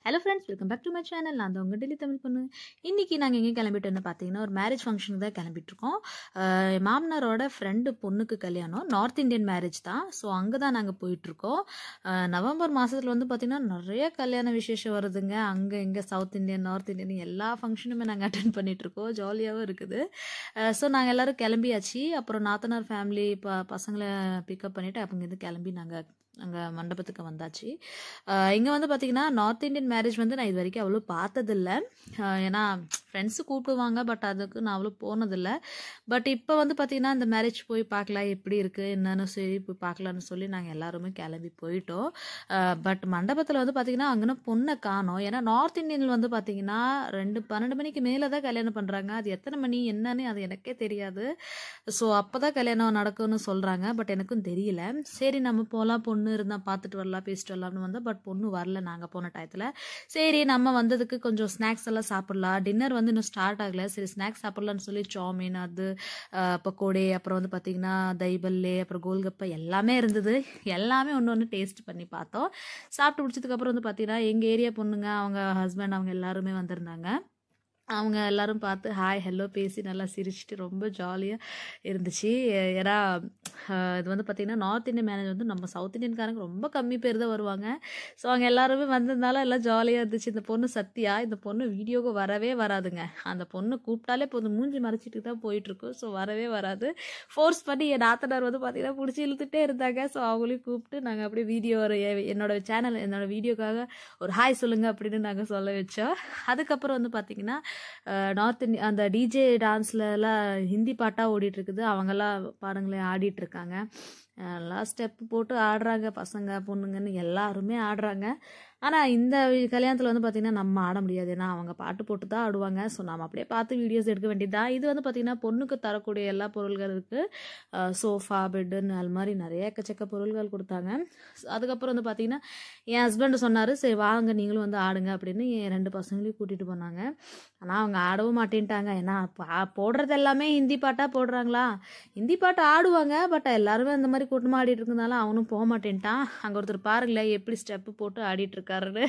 Hello friends, welcome back to my channel. நான் தான் உங்கள் டெல்லி தமிழ் பொண்ணு. இன்றைக்கி நாங்கள் எங்கே கிளம்பிட்டோன்னு பார்த்தீங்கன்னா, ஒரு மேரேஜ் ஃபங்க்ஷனுக்கு தான் கிளம்பிட்டுருக்கோம். மாமனாரோட ஃப்ரெண்டு பொண்ணுக்கு கல்யாணம். நார்த் இந்தியன் மேரேஜ் தான். ஸோ அங்கே தான் நாங்கள் போயிட்டுருக்கோம். நவம்பர் மாதத்தில் வந்து பார்த்திங்கன்னா நிறைய கல்யாண விசேஷம் வருதுங்க. அங்கே இங்கே சவுத் இந்தியன், நார்த் இந்தியன் எல்லா ஃபங்க்ஷனுமே நாங்கள் அட்டென்ட் பண்ணிகிட்ருக்கோம். ஜாலியாகவும் இருக்குது. ஸோ நாங்கள் எல்லோரும் கிளம்பியாச்சு. அப்புறம் நாத்தனார் ஃபேமிலி பசங்களை பிக்கப் பண்ணிவிட்டு அங்கேருந்து கிளம்பி நாங்கள் அங்கே மண்டபத்துக்கு வந்தாச்சு. இங்கே வந்து பார்த்திங்கன்னா நார்த் இந்தியன் மேரேஜ் வந்து நான் இது வரைக்கும் அவ்வளோ பார்த்ததில்லை. ஏன்னா ஃப்ரெண்ட்ஸு கூப்பிடுவாங்க, பட் அதுக்கு நான் அவ்வளோ போனதில்லை. பட் இப்போ வந்து பார்த்திங்கன்னா இந்த மேரேஜ் போய் பார்க்கலாம், எப்படி இருக்குது என்னன்னு சரி போய் பார்க்கலான்னு சொல்லி நாங்கள் எல்லாருமே கிளம்பி போயிட்டோம். பட் மண்டபத்தில் வந்து பார்த்திங்கன்னா அங்கே பொண்ணை காணோம். ஏன்னா நார்த் இந்தியனில் வந்து பார்த்திங்கன்னா 12 மணிக்கு மேலே தான் கல்யாணம் பண்ணுறாங்க. அது எத்தனை மணி என்னன்னு அது எனக்கே தெரியாது. ஸோ அப்போ தான் கல்யாணம் நடக்கும்னு சொல்கிறாங்க, பட் எனக்கும் தெரியல. சரி நம்ம போகலாம், பொண்ணு இருந்தால் பார்த்துட்டு வரலாம், பேசிட்டு வரலாம்னு வந்தால், பட் பொண்ணு வரல நாங்கள் போன டயத்தில். சரி நம்ம வந்ததுக்கு கொஞ்சம் ஸ்நாக்ஸ் எல்லாம் சாப்பிட்லாம். டின்னர் வந்து இன்னும் ஸ்டார்ட் ஆகலை. சரி ஸ்நாக்ஸ் சாப்பிட்லான்னு சொல்லி சாமின், அது பக்கோடே, அப்புறம் வந்து பார்த்திங்கன்னா தைபல்லே, அப்புறம் கோல்கப்பா எல்லாமே இருந்தது. எல்லாமே ஒன்று ஒன்று டேஸ்ட் பண்ணி பார்த்தோம். சாப்பிட்டு முடிச்சதுக்கப்புறம் வந்து பார்த்திங்கன்னா எங்கள் ஏரியா பொண்ணுங்க, அவங்க ஹஸ்பண்ட், அவங்க எல்லாருமே வந்திருந்தாங்க. அவங்க எல்லோரும் பார்த்து ஹாய் ஹலோ பேசி நல்லா சிரிச்சுட்டு ரொம்ப ஜாலியாக இருந்துச்சு. ஏன்னா இது வந்து பார்த்திங்கன்னா நார்த் இந்தியன் மேரேஜ் வந்து நம்ம சவுத் இந்தியன்காரங்க ரொம்ப கம்மி பேர் தான் வருவாங்க. ஸோ அவங்க எல்லாருமே வந்திருந்தாலும் எல்லாம் ஜாலியாக இருந்துச்சு. இந்த பொண்ணு சத்யா, இந்த பொண்ணு வீடியோவுக்கு வரவே வராதுங்க. அந்த பொண்ணு கூப்பிட்டாலே போதும், மூஞ்சி மறைச்சிட்டு தான் போயிட்டுருக்கும். ஸோ வரவே வராது. ஃபோர்ஸ் பண்ணி என் நாத்தனார் வந்து பார்த்திங்கன்னா பிடிச்சி இழுத்துட்டே இருந்தாங்க. ஸோ அவங்களையும் கூப்பிட்டு நாங்கள் அப்படியே வீடியோ என்னோடய சேனல், என்னோடய வீடியோக்காக ஒரு ஹாய் சொல்லுங்கள் அப்படின்னு நாங்கள் சொல்ல வச்சோம். அதுக்கப்புறம் வந்து பார்த்திங்கன்னா நார்த் இந்தியன் அந்த டிஜே டான்ஸ்லலாம் ஹிந்தி பாட்டாக ஓடிட்டுருக்குது. அவங்கெல்லாம் பாருங்களேன் ஆடிட்டுருக்காங்க. எல்லாம் ஸ்டெப்பு போட்டு ஆடுறாங்க, பசங்க பொண்ணுங்கன்னு எல்லாருமே ஆடுறாங்க. ஆனால் இந்த கல்யாணத்தில் வந்து பார்த்திங்கன்னா நம்ம ஆட முடியாது. ஏன்னா அவங்க பாட்டு போட்டு தான் ஆடுவாங்க. ஸோ நம்ம அப்படியே பார்த்து வீடியோஸ் எடுக்க வேண்டியது தான். இது வந்து பார்த்திங்கன்னா பொண்ணுக்கு தரக்கூடிய எல்லா பொருள்கள் இருக்குது. சோஃபா, பெட்டுன்னு அது மாதிரி நிறைய எக்கச்சக்க பொருள்கள் கொடுத்தாங்க. அதுக்கப்புறம் வந்து பார்த்திங்கன்னா என் ஹஸ்பண்ட் சொன்னார், சரி வாங்க நீங்களும் வந்து ஆடுங்க அப்படின்னு என் 2 பசங்களையும் கூட்டிகிட்டு போனாங்க. ஆனால் அவங்க ஆடவும் மாட்டேன்ட்டாங்க. ஏன்னா போடுறது எல்லாமே ஹிந்தி பாட்டாக போடுறாங்களா. ஹிந்தி பாட்டு ஆடுவாங்க, பட் எல்லாருமே அந்த மாதிரி கூட்டமாக ஆடிட்டு இருக்கனால அவனும் போக மாட்டேன்ட்டான். அங்கே ஒருத்தர் பாருங்களேன் எப்படி ஸ்டெப்பு போட்டு ஆடிட்டு இருக்காருன்னு.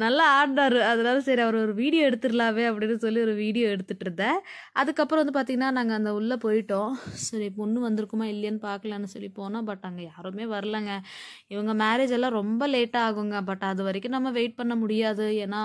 நல்லா ஆடினாரு. அதனால சரி அவர் ஒரு வீடியோ எடுத்துடலாமே அப்படின்னு சொல்லி ஒரு வீடியோ எடுத்துகிட்டு இருந்தேன். அதுக்கப்புறம் வந்து பார்த்திங்கன்னா நாங்கள் அந்த உள்ளே போயிட்டோம். சரி பொண்ணு வந்திருக்குமா இல்லையான்னு பார்க்கலான்னு சொல்லி போனோம். பட் அங்கே யாருமே வரலங்க. இவங்க மேரேஜ் எல்லாம் ரொம்ப லேட்டாக ஆகுங்க. பட் அது வரைக்கும் நம்ம வெயிட் பண்ண முடியாது. ஏன்னா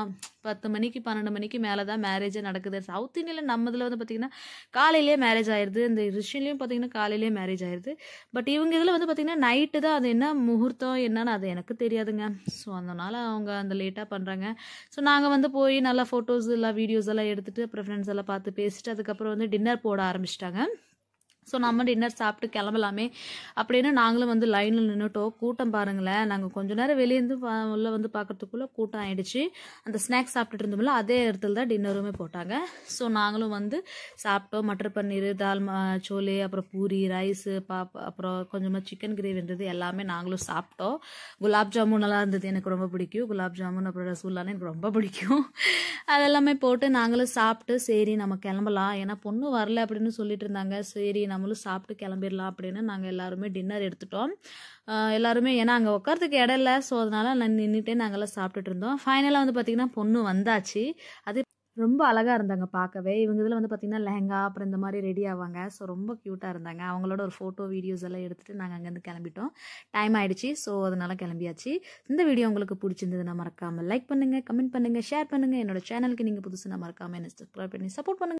10 மணிக்கு 12 மணிக்கு மேலே தான் மேரேஜே நடக்குது. சவுத் இந்தியாவில் நம்ம இதில் வந்து பார்த்திங்கன்னா காலையிலேயே மேரேஜ் ஆயிடுது. இந்த ரிஷன்லேயும் பார்த்திங்கன்னா காலையிலேயே மேரேஜ் ஆயிடுது. பட் இவங்க இதில் வந்து பார்த்திங்கன்னா நைட்டு தான். அது என்ன முகூர்த்தம் என்னன்னு அது எனக்கு தெரியாதுங்க. ஸோ அதனால் அவங்க அந்த லேட்டாக பண்ணுறாங்க. ஸோ நாங்கள் வந்து போய் நல்லா ஃபோட்டோஸ் எல்லாம் வீடியோஸ் எல்லாம் எடுத்துகிட்டு அப்புறம் ஃப்ரெண்ட்ஸ் எல்லாம் பார்த்து பேசிட்டு அதுக்கப்புறம் வந்து டின்னர் போட ஆரம்பிச்சிட்டாங்க. ஸோ நம்ம டின்னர் சாப்பிட்டு கிளம்பலாமே அப்படின்னு நாங்களும் வந்து லைனில் நின்றுட்டோம். கூட்டம் பாருங்களேன். நாங்கள் கொஞ்சம் நேரம் வெளியேருந்து உள்ளே வந்து பார்க்குறதுக்குள்ளே கூட்டம் ஆகிடுச்சு. அந்த ஸ்நாக்ஸ் சாப்பிட்டுட்டு இருந்தோம்ல அதே இடத்துல தான் டின்னருமே போட்டாங்க. ஸோ நாங்களும் வந்து சாப்பிட்டோம். மட்டர் பன்னீர், தால் சோலே, அப்புறம் பூரி, ரைஸு, அப்புறம் கொஞ்சமாக சிக்கன் கிரேவி இருந்தது. எல்லாமே நாங்களும் சாப்பிட்டோம். குலாப் ஜாமுன் நல்லா இருந்தது, எனக்கு ரொம்ப பிடிக்கும். குலாப் ஜாமுன் அப்புறம் ரசகுல்லான்னு எனக்கு ரொம்ப பிடிக்கும். அதெல்லாமே போட்டு நாங்களும் சாப்பிட்டு சரி நம்ம கிளம்பலாம், ஏன்னா பொண்ணு வரல அப்படின்னு சொல்லிட்டு இருந்தாங்க. சரி நம்மளும் சாப்பிட்டு கிளம்பிடலாம் அப்படின்னு நாங்கள் எல்லாருமே டின்னர் எடுத்துட்டோம். எல்லாருமே ஏன்னா அங்கே உட்காரத்துக்கு இடம் இல்லை. ஸோ அதனால நான் நின்றுட்டே நாங்கள்லாம் சாப்பிட்டுட்டு இருந்தோம். ஃபைனலாக வந்து பார்த்திங்கன்னா பொண்ணு வந்தாச்சு. அது ரொம்ப அழகாக இருந்தாங்க பார்க்கவே. இவங்க இதில் வந்து பார்த்திங்கன்னா லெஹங்கா அப்புறம் இந்த மாதிரி ரெடி ஆவாங்க. ஸோ ரொம்ப க்யூட்டாக இருந்தாங்க. அவங்களோட ஒரு ஃபோட்டோ வீடியோஸ் எல்லாம் எடுத்துகிட்டு நாங்கள் அங்கேருந்து கிளம்பிட்டோம். டைம் ஆகிடுச்சு. ஸோ அதனால் கிளம்பியாச்சு. இந்த வீடியோ உங்களுக்கு பிடிச்சிருந்ததுன்னா மறக்காமல் லைக் பண்ணுங்கள், கமெண்ட் பண்ணுங்கள், ஷேர் பண்ணுங்கள். என்னோட சேனலுக்கு நீங்கள் புதுசுனா மறக்காமல் என்ன சப்ஸ்கிரைப் பண்ணி சப்போர்ட் பண்ணுங்கள்.